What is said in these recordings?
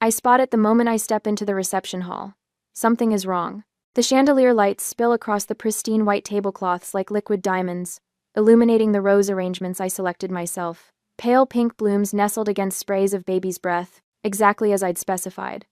I spot it the moment I step into the reception hall. Something is wrong. The chandelier lights spill across the pristine white tablecloths like liquid diamonds, illuminating the rose arrangements I selected myself. Pale pink blooms nestled against sprays of baby's breath, exactly as I'd specified.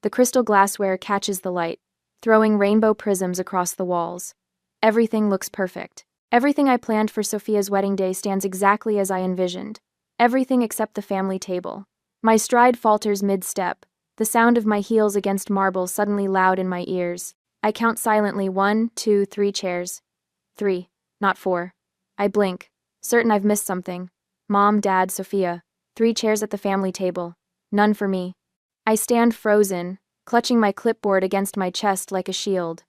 The crystal glassware catches the light, throwing rainbow prisms across the walls. Everything looks perfect. Everything I planned for Sophia's wedding day stands exactly as I envisioned. Everything except the family table. My stride falters mid-step, the sound of my heels against marble suddenly loud in my ears. I count silently 1, 2, 3 chairs. 3, not 4. I blink, certain I've missed something. Mom, Dad, Sophia. 3 chairs at the family table. None for me. I stand frozen, clutching my clipboard against my chest like a shield.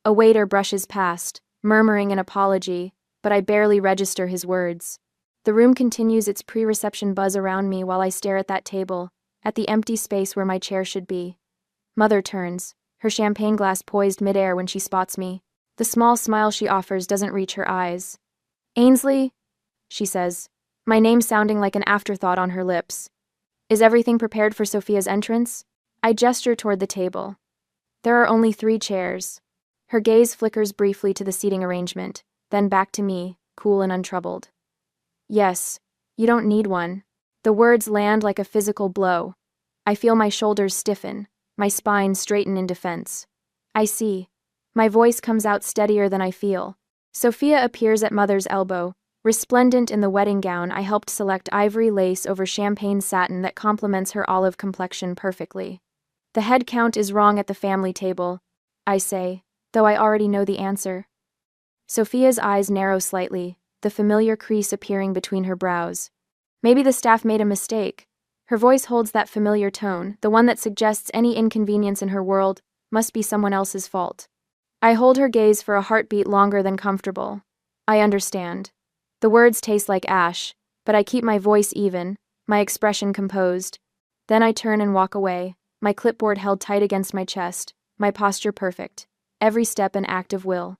A waiter brushes past, murmuring an apology, but I barely register his words. The room continues its pre-reception buzz around me while I stare at that table, at the empty space where my chair should be. Mother turns, her champagne glass poised midair when she spots me. The small smile she offers doesn't reach her eyes. "Ainsley," she says, my name sounding like an afterthought on her lips. "Is everything prepared for Sophia's entrance?" I gesture toward the table. There are only 3 chairs. Her gaze flickers briefly to the seating arrangement, then back to me, cool and untroubled. "Yes, you don't need one." The words land like a physical blow. I feel my shoulders stiffen, my spine straighten in defense. "I see." My voice comes out steadier than I feel. Sophia appears at Mother's elbow, resplendent in the wedding gown I helped select ivory lace over champagne satin that complements her olive complexion perfectly. "The head count is wrong at the family table," I say, though I already know the answer. Sophia's eyes narrow slightly, the familiar crease appearing between her brows. Maybe the staff made a mistake. Her voice holds that familiar tone, the one that suggests any inconvenience in her world must be someone else's fault. I hold her gaze for a heartbeat longer than comfortable. I understand. The words taste like ash, but I keep my voice even, my expression composed. Then I turn and walk away, my clipboard held tight against my chest, my posture perfect, every step an act of will.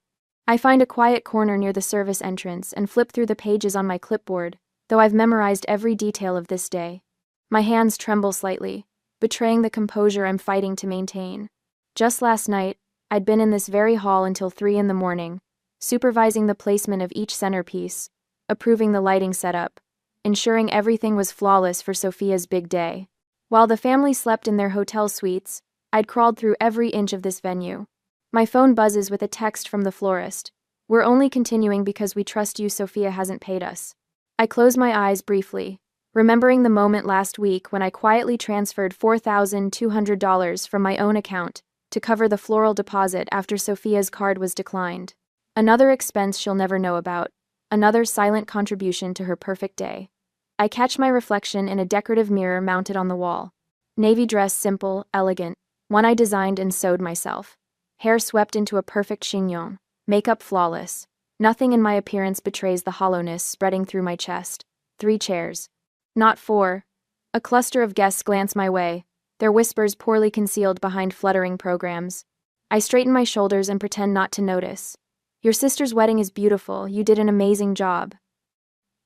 I find a quiet corner near the service entrance and flip through the pages on my clipboard, though I've memorized every detail of this day. My hands tremble slightly, betraying the composure I'm fighting to maintain. Just last night, I'd been in this very hall until 3 in the morning, supervising the placement of each centerpiece, approving the lighting setup, ensuring everything was flawless for Sophia's big day. While the family slept in their hotel suites, I'd crawled through every inch of this venue. My phone buzzes with a text from the florist. "We're only continuing because we trust you. Sophia hasn't paid us." I close my eyes briefly, remembering the moment last week when I quietly transferred $4,200 from my own account to cover the floral deposit after Sophia's card was declined. Another expense she'll never know about, another silent contribution to her perfect day. I catch my reflection in a decorative mirror mounted on the wall. Navy dress, simple, elegant, one I designed and sewed myself. Hair swept into a perfect chignon, makeup flawless. Nothing in my appearance betrays the hollowness spreading through my chest. 3 chairs. Not 4. A cluster of guests glance my way, their whispers poorly concealed behind fluttering programs. I straighten my shoulders and pretend not to notice. "Your sister's wedding is beautiful. You did an amazing job."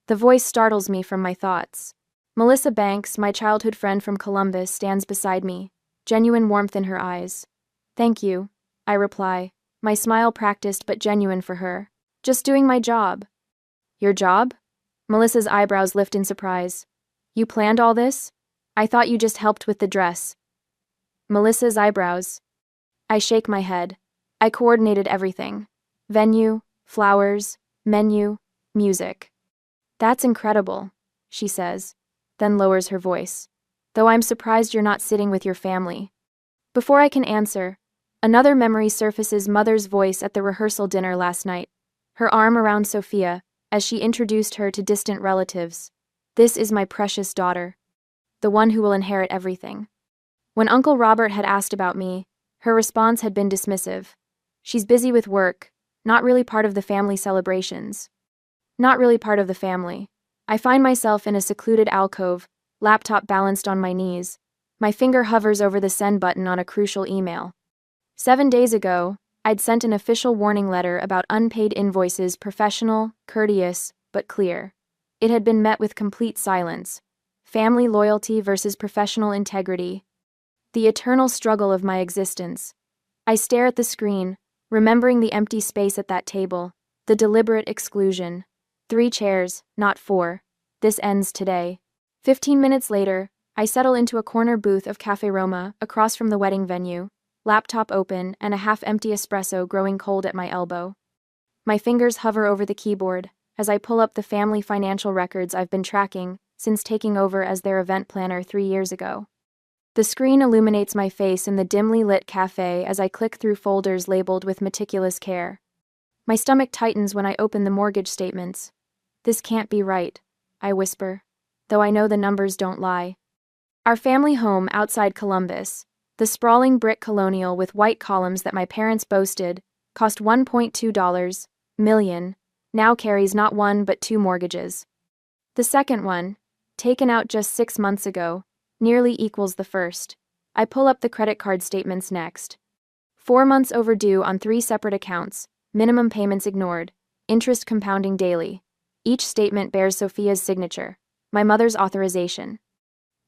The voice startles me from my thoughts. Melissa Banks, my childhood friend from Columbus, stands beside me, genuine warmth in her eyes. "Thank you," I reply, my smile practiced but genuine for her. "Just doing my job." "Your job?" Melissa's eyebrows lift in surprise. "You planned all this? I thought you just helped with the dress." Melissa's eyebrows. I shake my head. I coordinated everything. Venue, flowers, menu, music. "That's incredible," she says, then lowers her voice. "Though I'm surprised you're not sitting with your family." Before I can answer, another memory surfaces Mother's voice at the rehearsal dinner last night, her arm around Sophia as she introduced her to distant relatives. "This is my precious daughter, the one who will inherit everything." When Uncle Robert had asked about me, her response had been dismissive. "She's busy with work, not really part of the family celebrations." Not really part of the family. I find myself in a secluded alcove, laptop balanced on my knees. My finger hovers over the send button on a crucial email. 7 days ago, I'd sent an official warning letter about unpaid invoices, professional, courteous, but clear. It had been met with complete silence. Family loyalty versus professional integrity. the eternal struggle of my existence. I stare at the screen, remembering the empty space at that table, the deliberate exclusion. 3 chairs, not 4. This ends today. 15 minutes later, I settle into a corner booth of Cafe Roma, across from the wedding venue, laptop open and a half-empty espresso growing cold at my elbow. My fingers hover over the keyboard as I pull up the family financial records I've been tracking since taking over as their event planner 3 years ago. The screen illuminates my face in the dimly lit cafe as I click through folders labeled with meticulous care. My stomach tightens when I open the mortgage statements. This can't be right, I whisper, though I know the numbers don't lie. Our family home outside Columbus, the sprawling brick colonial with white columns that my parents boasted, cost $1.2 million, now carries not 1 but 2 mortgages. The second one, taken out just 6 months ago, nearly equals the first. I pull up the credit card statements next. 4 months overdue on 3 separate accounts, minimum payments ignored, interest compounding daily. Each statement bears Sophia's signature, my mother's authorization.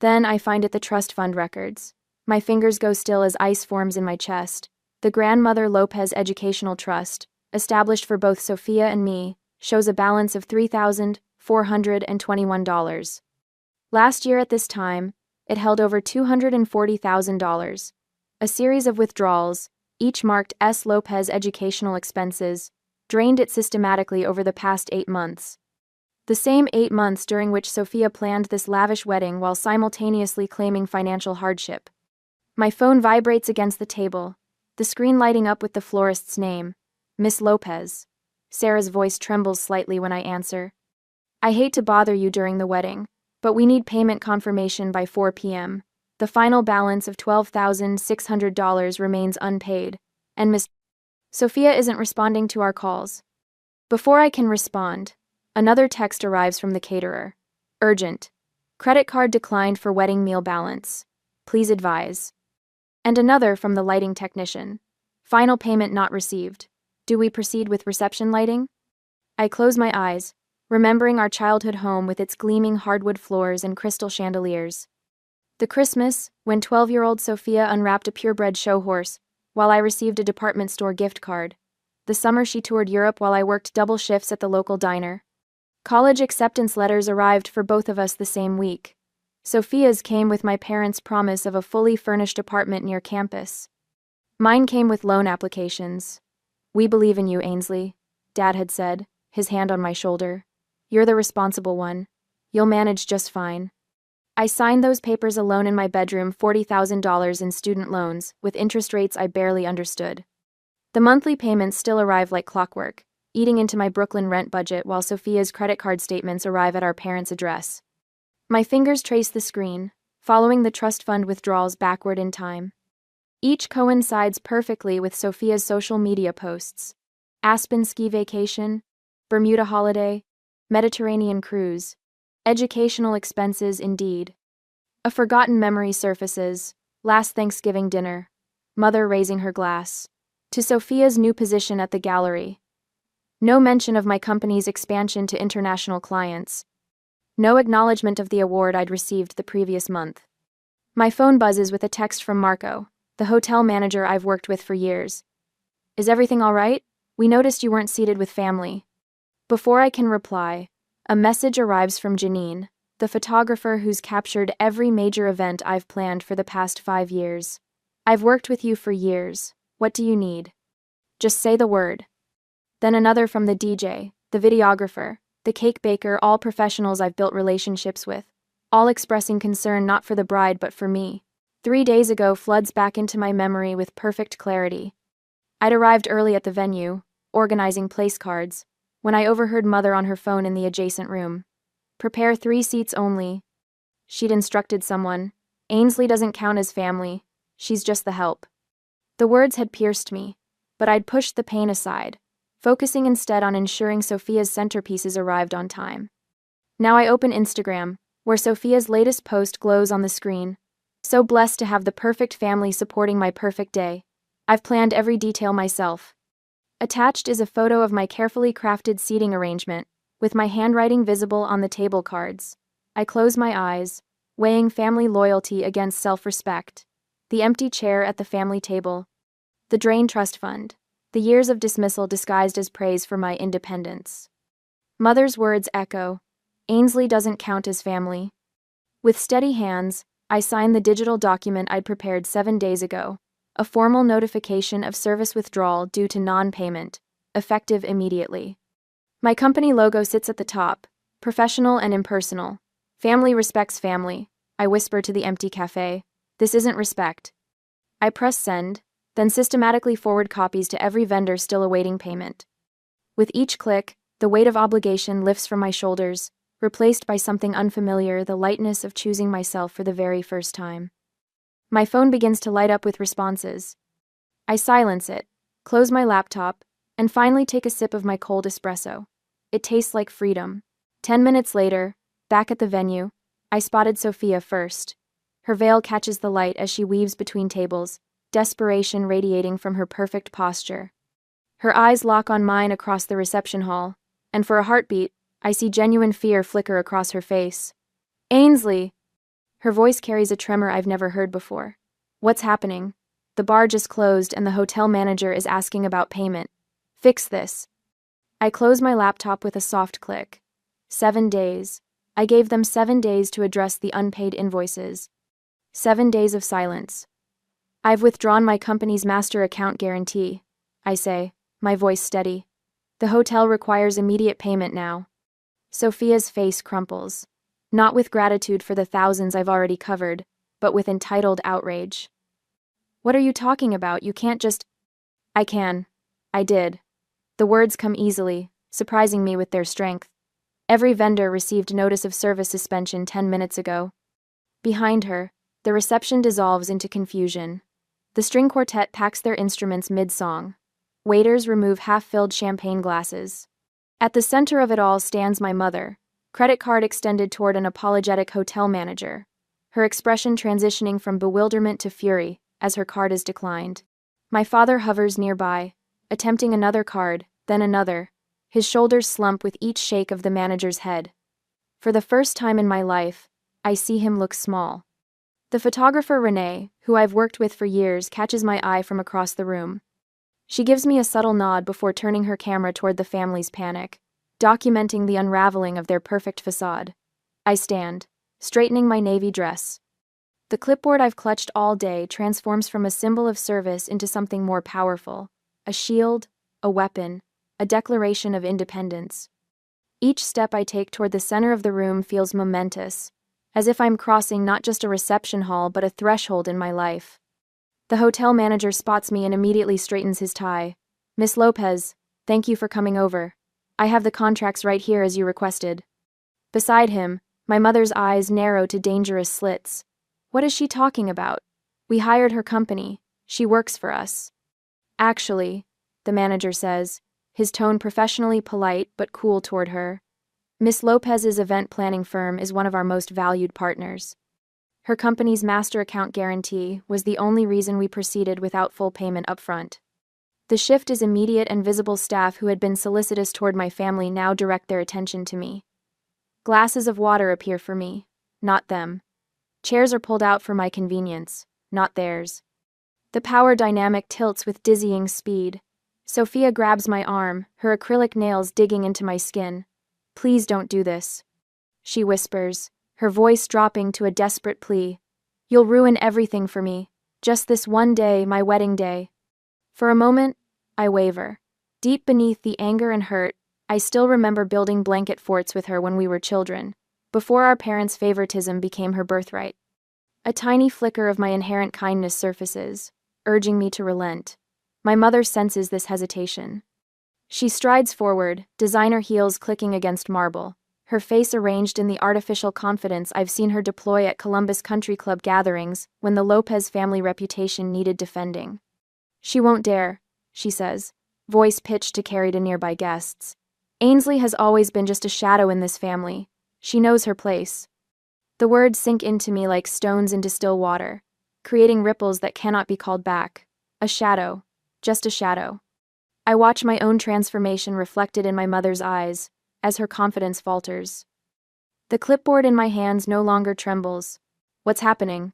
Then I find it the trust fund records. My fingers go still as ice forms in my chest. The Grandmother Lopez Educational Trust, established for both Sophia and me, shows a balance of $3,421. Last year at this time, it held over $240,000. A series of withdrawals, each marked S. Lopez Educational Expenses, drained it systematically over the past 8 months. The same 8 months during which Sophia planned this lavish wedding while simultaneously claiming financial hardship. My phone vibrates against the table, the screen lighting up with the florist's name, Miss Lopez. Sarah's voice trembles slightly when I answer. I hate to bother you during the wedding, but we need payment confirmation by 4 p.m. The final balance of $12,600 remains unpaid, and Miss Sophia isn't responding to our calls. Before I can respond, another text arrives from the caterer. Urgent. Credit card declined for wedding meal balance. Please advise. And another from the lighting technician. Final payment not received. Do we proceed with reception lighting? I close my eyes, remembering our childhood home with its gleaming hardwood floors and crystal chandeliers. The Christmas, when 12-year-old Sophia unwrapped a purebred show horse, while I received a department store gift card. The summer she toured Europe while I worked double shifts at the local diner. College acceptance letters arrived for both of us the same week. Sophia's came with my parents' promise of a fully furnished apartment near campus. Mine came with loan applications. We believe in you, Ainsley, Dad had said, his hand on my shoulder. You're the responsible one. You'll manage just fine. I signed those papers alone in my bedroom, $40,000 in student loans, with interest rates I barely understood. The monthly payments still arrive like clockwork, eating into my Brooklyn rent budget while Sophia's credit card statements arrive at our parents' address. My fingers trace the screen, following the trust fund withdrawals backward in time. Each coincides perfectly with Sophia's social media posts. Aspen ski vacation, Bermuda holiday, Mediterranean cruise. Educational expenses indeed. A forgotten memory surfaces. Last Thanksgiving dinner. Mother raising her glass. To Sophia's new position at the gallery. No mention of my company's expansion to international clients. No acknowledgement of the award I'd received the previous month. My phone buzzes with a text from Marco, the hotel manager I've worked with for years. Is everything all right? We noticed you weren't seated with family. Before I can reply, a message arrives from Janine, the photographer who's captured every major event I've planned for the past 5 years. I've worked with you for years. What do you need? Just say the word. Then another from the DJ, the videographer, the cake baker, all professionals I've built relationships with, all expressing concern not for the bride but for me. 3 days ago floods back into my memory with perfect clarity. I'd arrived early at the venue, organizing place cards, when I overheard Mother on her phone in the adjacent room. Prepare 3 seats only. She'd instructed someone. Ainsley doesn't count as family. She's just the help. The words had pierced me, but I'd pushed the pain aside, focusing instead on ensuring Sophia's centerpieces arrived on time. Now I open Instagram, where Sophia's latest post glows on the screen. So blessed to have the perfect family supporting my perfect day. I've planned every detail myself. Attached is a photo of my carefully crafted seating arrangement, with my handwriting visible on the table cards. I close my eyes, weighing family loyalty against self-respect. The empty chair at the family table. The drained trust fund. The years of dismissal disguised as praise for my independence. Mother's words echo. Ainsley doesn't count as family. With steady hands, I sign the digital document I'd prepared 7 days ago. A formal notification of service withdrawal due to non-payment, effective immediately. My company logo sits at the top, professional and impersonal. Family respects family, I whisper to the empty cafe. This isn't respect. I press send, then systematically forward copies to every vendor still awaiting payment. With each click, the weight of obligation lifts from my shoulders, replaced by something unfamiliar, the lightness of choosing myself for the very first time. My phone begins to light up with responses. I silence it, close my laptop, and finally take a sip of my cold espresso. It tastes like freedom. 10 minutes later, back at the venue, I spotted Sophia first. Her veil catches the light as she weaves between tables, desperation radiating from her perfect posture. Her eyes lock on mine across the reception hall, and for a heartbeat, I see genuine fear flicker across her face. Ainsley! Her voice carries a tremor I've never heard before. What's happening? The bar just closed and the hotel manager is asking about payment. Fix this. I close my laptop with a soft click. 7 days. I gave them 7 days to address the unpaid invoices. 7 days of silence. I've withdrawn my company's master account guarantee, I say, my voice steady. The hotel requires immediate payment now. Sophia's face crumples. Not with gratitude for the thousands I've already covered, but with entitled outrage. What are you talking about? You can't just... I can. I did. The words come easily, surprising me with their strength. Every vendor received notice of service suspension 10 minutes ago. Behind her, the reception dissolves into confusion. The string quartet packs their instruments mid-song. Waiters remove half-filled champagne glasses. At the center of it all stands my mother, credit card extended toward an apologetic hotel manager, her expression transitioning from bewilderment to fury as her card is declined. My father hovers nearby, attempting another card, then another. His shoulders slump with each shake of the manager's head. For the first time in my life, I see him look small. The photographer Renee, who I've worked with for years, catches my eye from across the room. She gives me a subtle nod before turning her camera toward the family's panic, documenting the unraveling of their perfect facade. I stand, straightening my navy dress. The clipboard I've clutched all day transforms from a symbol of service into something more powerful, a shield, a weapon, a declaration of independence. Each step I take toward the center of the room feels momentous, as if I'm crossing not just a reception hall but a threshold in my life. The hotel manager spots me and immediately straightens his tie. Miss Lopez, thank you for coming over. I have the contracts right here as you requested. Beside him, my mother's eyes narrow to dangerous slits. What is she talking about? We hired her company. She works for us. Actually, the manager says, his tone professionally polite but cool toward her. Miss Lopez's event planning firm is one of our most valued partners. Her company's master account guarantee was the only reason we proceeded without full payment upfront. The shift is immediate and visible. Staff who had been solicitous toward my family now direct their attention to me. Glasses of water appear for me, not them. Chairs are pulled out for my convenience, not theirs. The power dynamic tilts with dizzying speed. Sophia grabs my arm, her acrylic nails digging into my skin. Please don't do this, she whispers, her voice dropping to a desperate plea. You'll ruin everything for me. Just this one day, my wedding day. For a moment, I waver. Deep beneath the anger and hurt, I still remember building blanket forts with her when we were children, before our parents' favoritism became her birthright. A tiny flicker of my inherent kindness surfaces, urging me to relent. My mother senses this hesitation. She strides forward, designer heels clicking against marble, her face arranged in the artificial confidence I've seen her deploy at Columbus Country Club gatherings when the Lopez family reputation needed defending. She won't dare, she says, voice pitched to carry to nearby guests. Ainsley has always been just a shadow in this family. She knows her place. The words sink into me like stones into still water, creating ripples that cannot be called back. A shadow. Just a shadow. I watch my own transformation reflected in my mother's eyes, as her confidence falters. The clipboard in my hands no longer trembles. What's happening?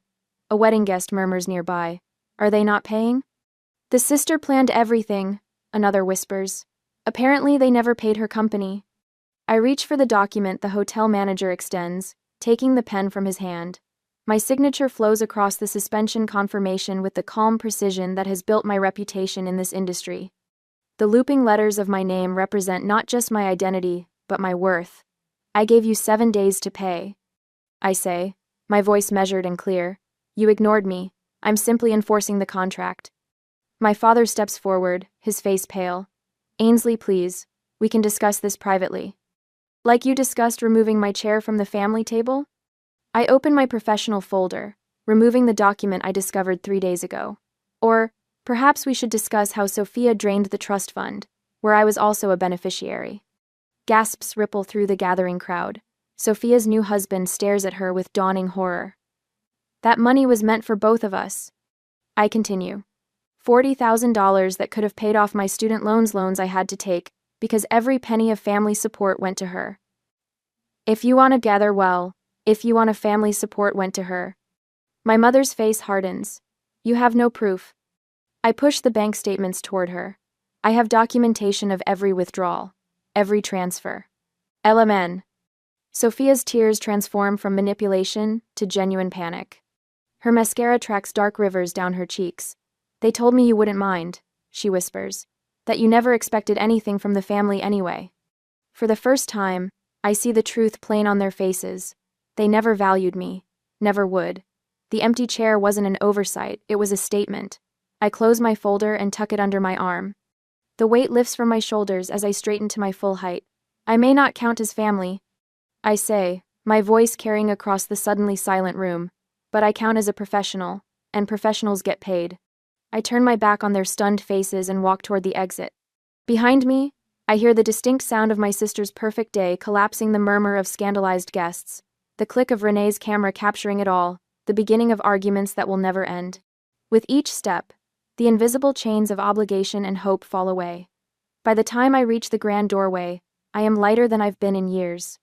A wedding guest murmurs nearby. Are they not paying? The sister planned everything, another whispers. Apparently they never paid her company. I reach for the document the hotel manager extends, taking the pen from his hand. My signature flows across the suspension confirmation with the calm precision that has built my reputation in this industry. The looping letters of my name represent not just my identity, but my worth. I gave you 7 days to pay. I say, my voice measured and clear. You ignored me. I'm simply enforcing the contract. My father steps forward, his face pale. Ainsley, please. We can discuss this privately. Like you discussed removing my chair from the family table? I open my professional folder, removing the document I discovered 3 days ago. Or, perhaps we should discuss how Sophia drained the trust fund, where I was also a beneficiary. Gasps ripple through the gathering crowd. Sophia's new husband stares at her with dawning horror. That money was meant for both of us. I continue. $40,000 that could have paid off my student loans I had to take, because every penny of family support went to her. If you want to gather well, if you want a family support went to her. My mother's face hardens. You have no proof. I push the bank statements toward her. I have documentation of every withdrawal, every transfer. LMN. Sophia's tears transform from manipulation to genuine panic. Her mascara tracks dark rivers down her cheeks. They told me you wouldn't mind, she whispers, that you never expected anything from the family anyway. For the first time, I see the truth plain on their faces. They never valued me, never would. The empty chair wasn't an oversight, it was a statement. I close my folder and tuck it under my arm. The weight lifts from my shoulders as I straighten to my full height. I may not count as family, I say, my voice carrying across the suddenly silent room, but I count as a professional, and professionals get paid. I turn my back on their stunned faces and walk toward the exit. Behind me, I hear the distinct sound of my sister's perfect day collapsing, the murmur of scandalized guests, the click of Renee's camera capturing it all, the beginning of arguments that will never end. With each step, the invisible chains of obligation and hope fall away. By the time I reach the grand doorway, I am lighter than I've been in years.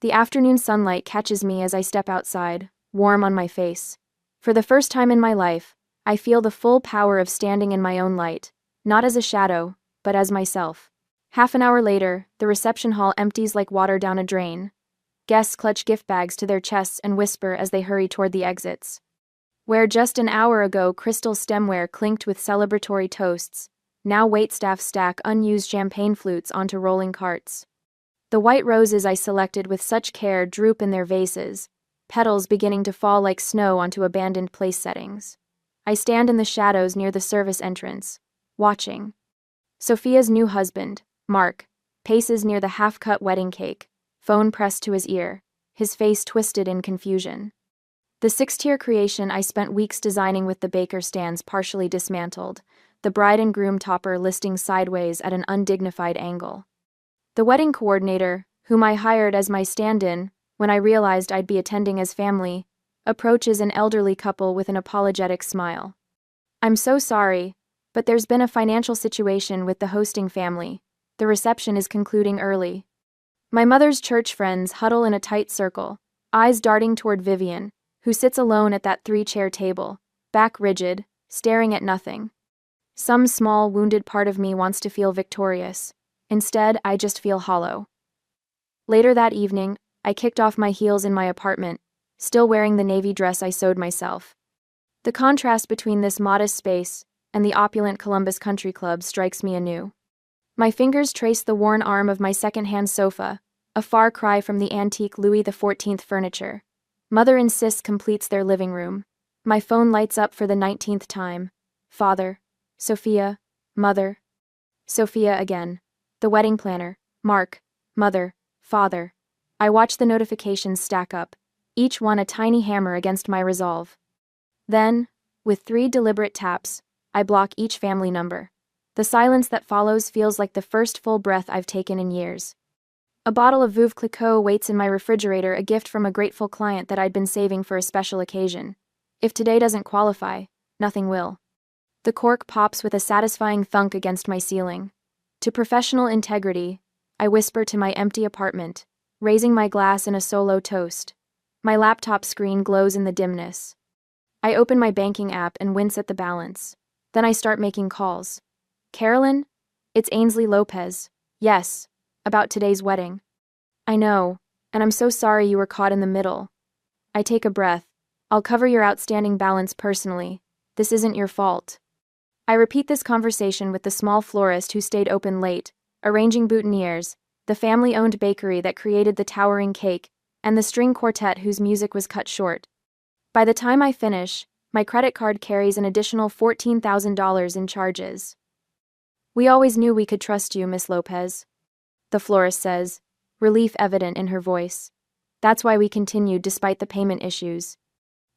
The afternoon sunlight catches me as I step outside, warm on my face. For the first time in my life, I feel the full power of standing in my own light, not as a shadow, but as myself. Half an hour later, the reception hall empties like water down a drain. Guests clutch gift bags to their chests and whisper as they hurry toward the exits. Where just an hour ago crystal stemware clinked with celebratory toasts, now waitstaff stack unused champagne flutes onto rolling carts. The white roses I selected with such care droop in their vases, petals beginning to fall like snow onto abandoned place settings. I stand in the shadows near the service entrance, watching. Sophia's new husband, Mark, paces near the half-cut wedding cake, phone pressed to his ear, his face twisted in confusion. The 6-tier creation I spent weeks designing with the baker stands partially dismantled, the bride and groom topper listing sideways at an undignified angle. The wedding coordinator, whom I hired as my stand-in when I realized I'd be attending as family, approaches an elderly couple with an apologetic smile. I'm so sorry, but there's been a financial situation with the hosting family. The reception is concluding early. My mother's church friends huddle in a tight circle, eyes darting toward Vivian, who sits alone at that 3-chair table, back rigid, staring at nothing. Some small, wounded part of me wants to feel victorious. Instead, I just feel hollow. Later that evening, I kicked off my heels in my apartment, still wearing the navy dress I sewed myself. The contrast between this modest space and the opulent Columbus Country Club strikes me anew. My fingers trace the worn arm of my second-hand sofa, a far cry from the antique Louis XIV furniture. Mother insists completes their living room. My phone lights up for the 19th time. Father. Sophia. Mother. Sophia again. The wedding planner. Mark. Mother. Father. I watch the notifications stack up, each one a tiny hammer against my resolve. Then, with 3 deliberate taps, I block each family number. The silence that follows feels like the first full breath I've taken in years. A bottle of Veuve Clicquot waits in my refrigerator, a gift from a grateful client that I'd been saving for a special occasion. If today doesn't qualify, nothing will. The cork pops with a satisfying thunk against my ceiling. To professional integrity, I whisper to my empty apartment, raising my glass in a solo toast. My laptop screen glows in the dimness. I open my banking app and wince at the balance. Then I start making calls. Carolyn? It's Ainsley Lopez. Yes. About today's wedding. I know, and I'm so sorry you were caught in the middle. I take a breath. I'll cover your outstanding balance personally. This isn't your fault. I repeat this conversation with the small florist who stayed open late, arranging boutonnieres, the family-owned bakery that created the towering cake, and the string quartet whose music was cut short. By the time I finish, my credit card carries an additional $14,000 in charges. We always knew we could trust you, Miss Lopez, the florist says, relief evident in her voice. That's why we continued despite the payment issues.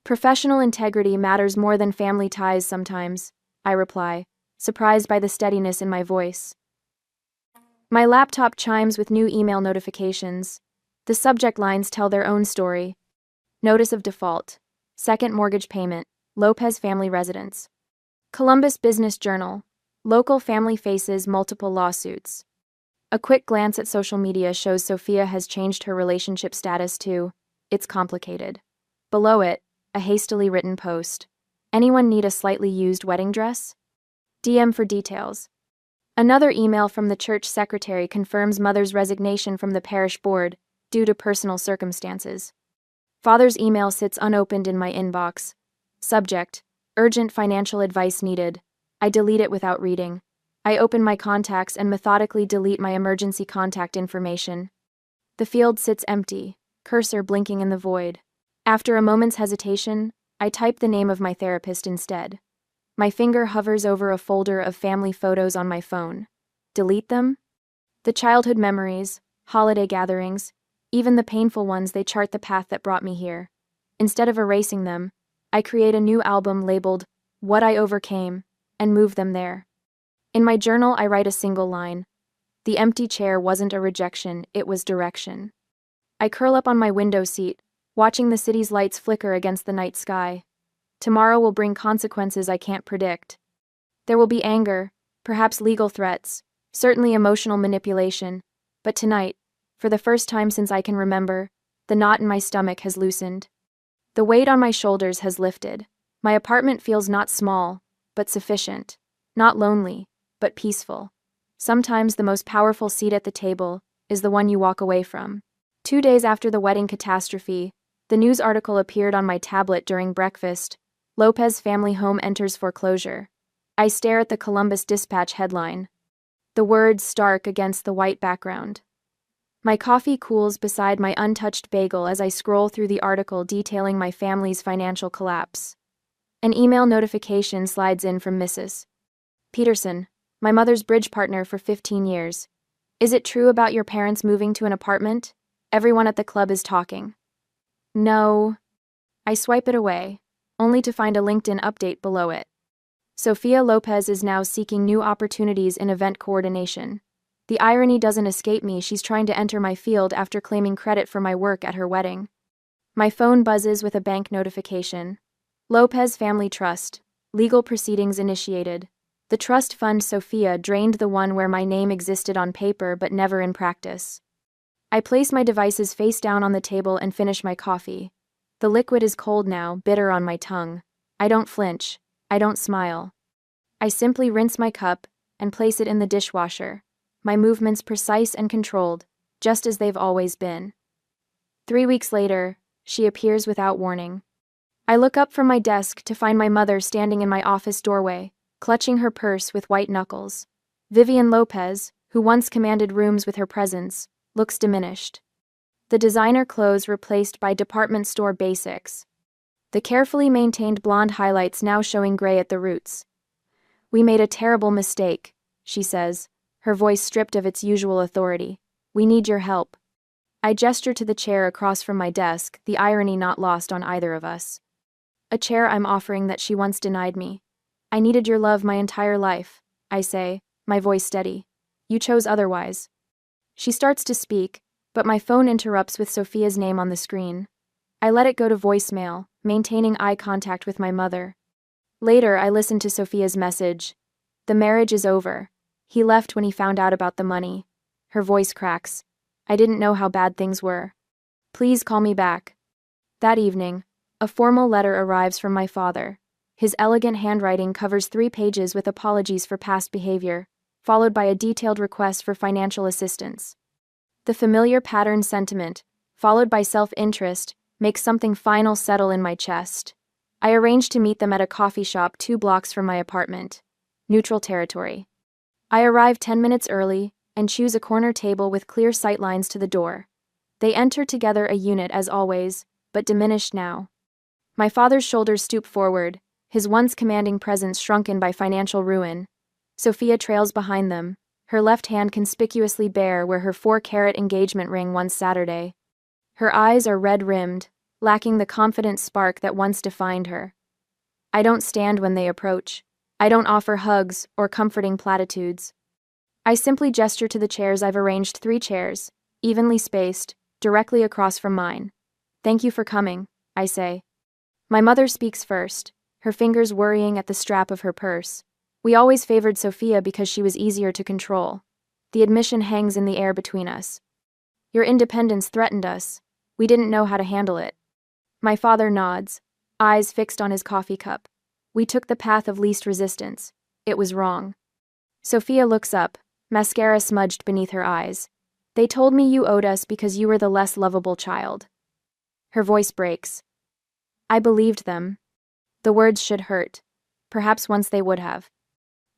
Professional integrity matters more than family ties sometimes, I reply, surprised by the steadiness in my voice. My laptop chimes with new email notifications. The subject lines tell their own story. Notice of default. Second mortgage payment. Lopez family residence. Columbus Business Journal. Local family faces multiple lawsuits. A quick glance at social media shows Sophia has changed her relationship status to, it's complicated. Below it, a hastily written post. Anyone need a slightly used wedding dress? DM for details. Another email from the church secretary confirms mother's resignation from the parish board due to personal circumstances. Father's email sits unopened in my inbox. Subject: urgent financial advice needed. I delete it without reading. I open my contacts and methodically delete my emergency contact information. The field sits empty, cursor blinking in the void. After a moment's hesitation, I type the name of my therapist instead. My finger hovers over a folder of family photos on my phone. Delete them? The childhood memories, holiday gatherings, even the painful ones, they chart the path that brought me here. Instead of erasing them, I create a new album labeled What I Overcame and move them there. In my journal, I write a single line. The empty chair wasn't a rejection, it was direction. I curl up on my window seat, watching the city's lights flicker against the night sky. Tomorrow will bring consequences I can't predict. There will be anger, perhaps legal threats, certainly emotional manipulation, but tonight, for the first time since I can remember, the knot in my stomach has loosened. The weight on my shoulders has lifted. My apartment feels not small, but sufficient. Not lonely, but peaceful. Sometimes the most powerful seat at the table is the one you walk away from. 2 days after the wedding catastrophe, the news article appeared on my tablet during breakfast. Lopez family home enters foreclosure. I stare at the Columbus Dispatch headline. The words stark against the white background. My coffee cools beside my untouched bagel as I scroll through the article detailing my family's financial collapse. An email notification slides in from Mrs. Peterson, my mother's bridge partner for 15 years. Is it true about your parents moving to an apartment? Everyone at the club is talking. No. I swipe it away, only to find a LinkedIn update below it. Sophia Lopez is now seeking new opportunities in event coordination. The irony doesn't escape me, she's trying to enter my field after claiming credit for my work at her wedding. My phone buzzes with a bank notification. Lopez Family Trust. Legal proceedings initiated. The trust fund Sophia drained the one where my name existed on paper but never in practice. I place my devices face down on the table and finish my coffee. The liquid is cold now, bitter on my tongue. I don't flinch. I don't smile. I simply rinse my cup and place it in the dishwasher. My movements precise and controlled, just as they've always been. 3 weeks later, she appears without warning. I look up from my desk to find my mother standing in my office doorway, clutching her purse with white knuckles. Vivian Lopez, who once commanded rooms with her presence, looks diminished. The designer clothes replaced by department store basics. The carefully maintained blonde highlights now showing gray at the roots. We made a terrible mistake, she says, her voice stripped of its usual authority. We need your help. I gesture to the chair across from my desk, the irony not lost on either of us. A chair I'm offering that she once denied me. I needed your love my entire life, I say, my voice steady. You chose otherwise. She starts to speak, but my phone interrupts with Sophia's name on the screen. I let it go to voicemail, maintaining eye contact with my mother. Later, I listen to Sophia's message. The marriage is over. He left when he found out about the money. Her voice cracks. I didn't know how bad things were. Please call me back. That evening, A formal letter arrives from my father. His elegant handwriting covers 3 pages with apologies for past behavior, followed by a detailed request for financial assistance. The familiar pattern sentiment, followed by self-interest, makes something final settle in my chest. I arrange to meet them at a coffee shop 2 blocks from my apartment. Neutral territory. I arrive 10 minutes early and choose a corner table with clear sightlines to the door. They enter together a unit as always, but diminished now. My father's shoulders stoop forward, his once commanding presence shrunken by financial ruin. Sophia trails behind them, her left hand conspicuously bare where her 4-carat engagement ring once Saturday. Her eyes are red-rimmed, lacking the confident spark that once defined her. I don't stand when they approach. I don't offer hugs or comforting platitudes. I simply gesture to the chairs. I've arranged 3 chairs, evenly spaced, directly across from mine. "Thank you for coming," I say. My mother speaks first, her fingers worrying at the strap of her purse. We always favored Sophia because she was easier to control. The admission hangs in the air between us. Your independence threatened us. We didn't know how to handle it. My father nods, eyes fixed on his coffee cup. We took the path of least resistance. It was wrong. Sophia looks up, mascara smudged beneath her eyes. They told me you owed us because you were the less lovable child. Her voice breaks. I believed them. The words should hurt. Perhaps once they would have.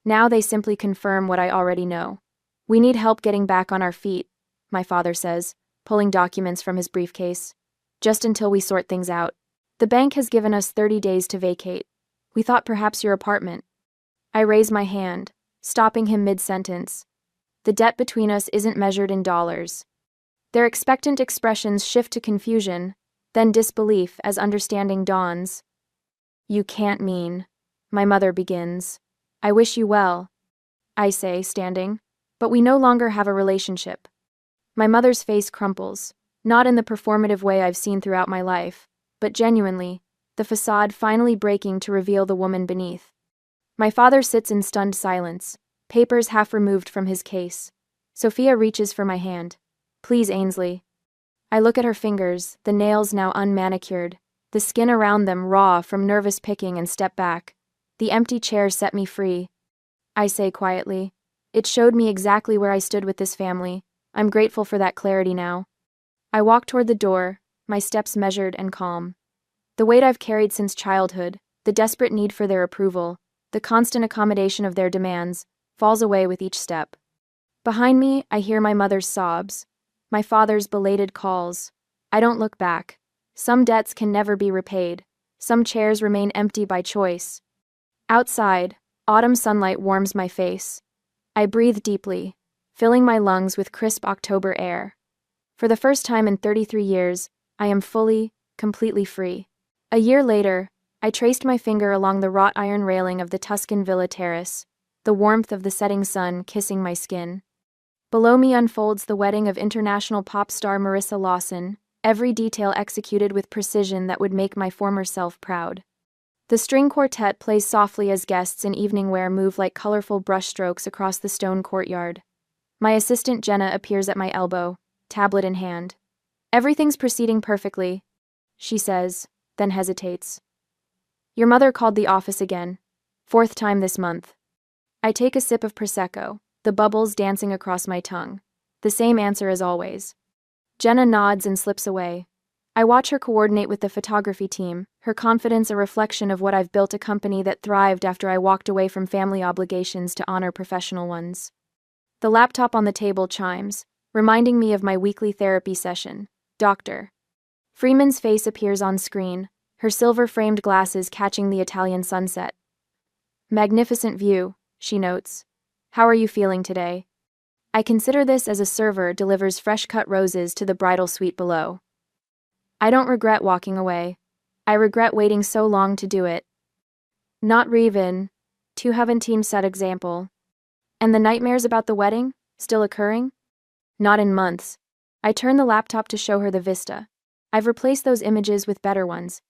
Now they simply confirm what I already know. We need help getting back on our feet, my father says, pulling documents from his briefcase. Just until we sort things out. The bank has given us 30 days to vacate. We thought perhaps your apartment. I raise my hand, stopping him mid-sentence. The debt between us isn't measured in dollars. Their expectant expressions shift to confusion, then disbelief as understanding dawns. You can't mean. My mother begins. I wish you well, I say, standing. But we no longer have a relationship. My mother's face crumples, not in the performative way I've seen throughout my life, but genuinely, the facade finally breaking to reveal the woman beneath. My father sits in stunned silence, papers half removed from his case. Sophia reaches for my hand. Please, Ainsley. I look at her fingers, the nails now unmanicured, the skin around them raw from nervous picking, and step back. The empty chair set me free. I say quietly. It showed me exactly where I stood with this family. I'm grateful for that clarity now. I walk toward the door, my steps measured and calm. The weight I've carried since childhood, the desperate need for their approval, the constant accommodation of their demands, falls away with each step. Behind me, I hear my mother's sobs, my father's belated calls. I don't look back. Some debts can never be repaid. Some chairs remain empty by choice. Outside, autumn sunlight warms my face. I breathe deeply, filling my lungs with crisp October air. For the first time in 33 years, I am fully, completely free. A year later, I traced my finger along the wrought iron railing of the Tuscan villa terrace, the warmth of the setting sun kissing my skin. Below me unfolds the wedding of international pop star Marissa Lawson, every detail executed with precision that would make my former self proud. The string quartet plays softly as guests in evening wear move like colorful brushstrokes across the stone courtyard. My assistant Jenna appears at my elbow, tablet in hand. Everything's proceeding perfectly, she says, then hesitates. Your mother called the office again. 4th time this month. I take a sip of Prosecco, the bubbles dancing across my tongue. The same answer as always. Jenna nods and slips away. I watch her coordinate with the photography team, her confidence a reflection of what I've built, a company that thrived after I walked away from family obligations to honor professional ones. The laptop on the table chimes, reminding me of my weekly therapy session. Dr. Freeman's face appears on screen, her silver-framed glasses catching the Italian sunset. Magnificent view, she notes. How are you feeling today? I consider this as a server delivers fresh-cut roses to the bridal suite below. I don't regret walking away. I regret waiting so long to do it. Not even. To have a team set example. And the nightmares about the wedding? Still occurring? Not in months. I turn the laptop to show her the vista. I've replaced those images with better ones.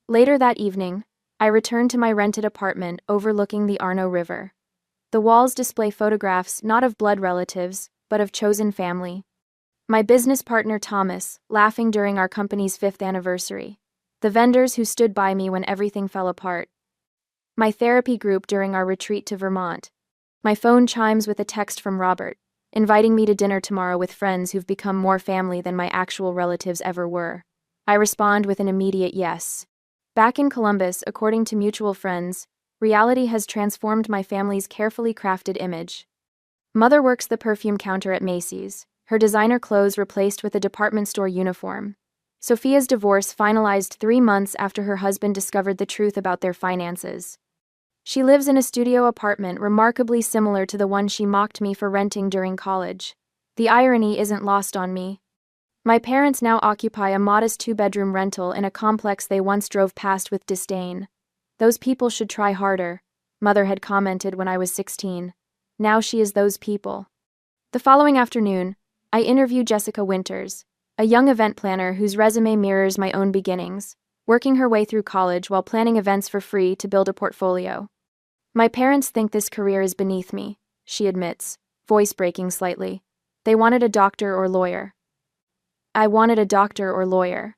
Later that evening, I return to my rented apartment overlooking the Arno River. The walls display photographs not of blood relatives, but of chosen family. My business partner Thomas, laughing during our company's 5th anniversary. The vendors who stood by me when everything fell apart. My therapy group during our retreat to Vermont. My phone chimes with a text from Robert, inviting me to dinner tomorrow with friends who've become more family than my actual relatives ever were. I respond with an immediate yes. Back in Columbus, according to mutual friends, reality has transformed my family's carefully crafted image. Mother works the perfume counter at Macy's, her designer clothes replaced with a department store uniform. Sophia's divorce finalized 3 months after her husband discovered the truth about their finances. She lives in a studio apartment remarkably similar to the one she mocked me for renting during college. The irony isn't lost on me. My parents now occupy a modest 2-bedroom rental in a complex they once drove past with disdain. Those people should try harder, Mother had commented when I was 16. Now she is those people. The following afternoon, I interview Jessica Winters, a young event planner whose resume mirrors my own beginnings, working her way through college while planning events for free to build a portfolio. My parents think this career is beneath me, she admits, voice breaking slightly. They wanted a doctor or lawyer. I wanted a doctor or lawyer.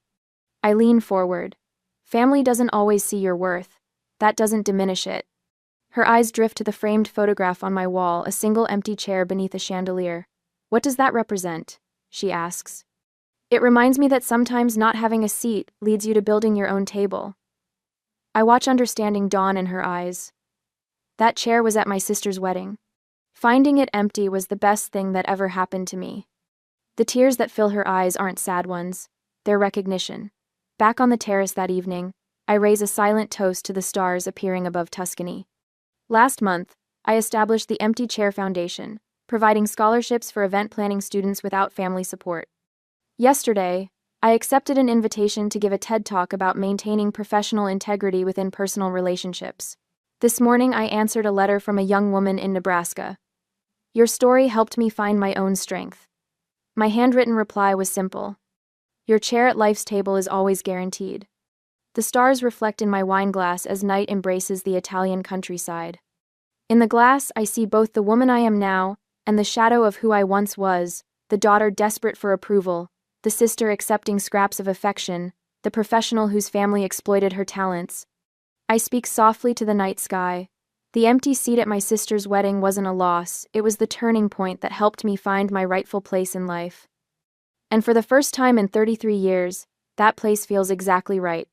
I lean forward. Family doesn't always see your worth. That doesn't diminish it. Her eyes drift to the framed photograph on my wall, a single empty chair beneath a chandelier. What does that represent? She asks. It reminds me that sometimes not having a seat leads you to building your own table. I watch understanding dawn in her eyes. That chair was at my sister's wedding. Finding it empty was the best thing that ever happened to me. The tears that fill her eyes aren't sad ones. They're recognition. Back on the terrace that evening, I raise a silent toast to the stars appearing above Tuscany. Last month, I established the Empty Chair Foundation, providing scholarships for event planning students without family support. Yesterday, I accepted an invitation to give a TED Talk about maintaining professional integrity within personal relationships. This morning, I answered a letter from a young woman in Nebraska. Your story helped me find my own strength. My handwritten reply was simple. Your chair at life's table is always guaranteed. The stars reflect in my wine glass as night embraces the Italian countryside. In the glass, I see both the woman I am now and the shadow of who I once was, the daughter desperate for approval, the sister accepting scraps of affection, the professional whose family exploited her talents. I speak softly to the night sky. The empty seat at my sister's wedding wasn't a loss, it was the turning point that helped me find my rightful place in life. And for the first time in 33 years, that place feels exactly right.